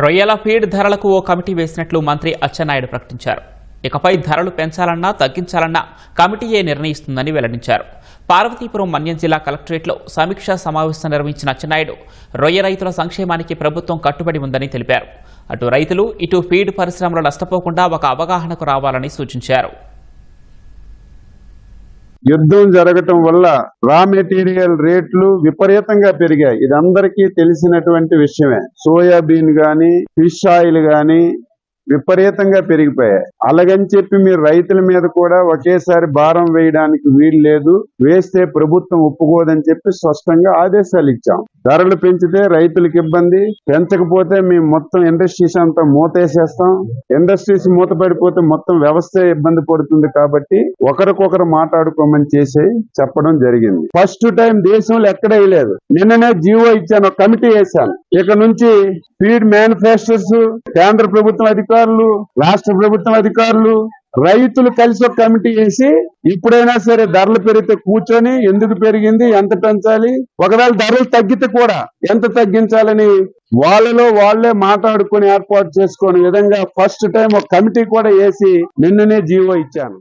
రొయ్యల ఫీడ్ ధరలకు ఓ కమిటీ వేసినట్లు మంత్రి అచ్చెన్నాయుడు ప్రకటించారు. ఇకపై ధరలు పెంచాలన్నా తగ్గించాలన్నా కమిటీయే నిర్ణయిస్తుందని వెల్లడించారు. పార్వతీపురం మన్యం జిల్లా కలెక్టరేట్లో సమీక్షా సమావేశం నిర్వహించిన అచ్చెన్నాయుడు రొయ్య రైతుల సంక్షేమానికి ప్రభుత్వం కట్టుబడి ఉందని తెలిపారు. అటు రైతులు ఇటు ఫీడ్ పరిశ్రమలు నష్టపోకుండా ఒక అవగాహనకు రావాలని సూచించారు. యుద్ధం జరగటం వల్ల రా మెటీరియల్ రేట్లు విపరీతంగా పెరిగాయి. ఇది అందరికీ తెలిసినటువంటి విషయమే. సోయాబీన్ గాని, ఫిష్ ఆయిల్ గాని విపరీతంగా పెరిగిపోయాయి. అలాగని చెప్పి మీరు రైతుల మీద కూడా ఒకేసారి భారం వేయడానికి వీలు లేదు. వేస్తే ప్రభుత్వం ఒప్పుకోదని చెప్పి స్పష్టంగా ఆదేశాలు ఇచ్చాం. ధరలు పెంచితే రైతులకు ఇబ్బంది, పెంచకపోతే మేము మొత్తం ఇండస్ట్రీస్ అంతా మూతేసేస్తాం. ఇండస్ట్రీస్ మూతపడిపోతే మొత్తం వ్యవస్థ ఇబ్బంది పడుతుంది. కాబట్టి ఒకరికొకరు మాట్లాడుకోమని చెప్పడం జరిగింది. ఫస్ట్ టైం దేశంలో ఎక్కడ వేయలేదు. నిన్ననే జీవో ఇచ్చాను, కమిటీ వేశాను. ఇక నుంచి ఫీడ్ మేనిఫెస్టోస్ కేంద్ర ప్రభుత్వం అధికారులు, రాష్ట్ర ప్రభుత్వం అధికారులు, రైతులు కలిసి ఒక కమిటీ వేసి ఇప్పుడైనా సరే ధరలు పెరిగితే కూర్చొని ఎందుకు పెరిగింది, ఎంత పెంచాలి, ఒకవేళ ధరలు తగ్గితే కూడా ఎంత తగ్గించాలని వాళ్ళలో వాళ్లే మాట్లాడుకుని ఏర్పాటు చేసుకునే విధంగా ఫస్ట్ టైం ఒక కమిటీ కూడా వేసి నిన్ననే జీవో ఇచ్చాను.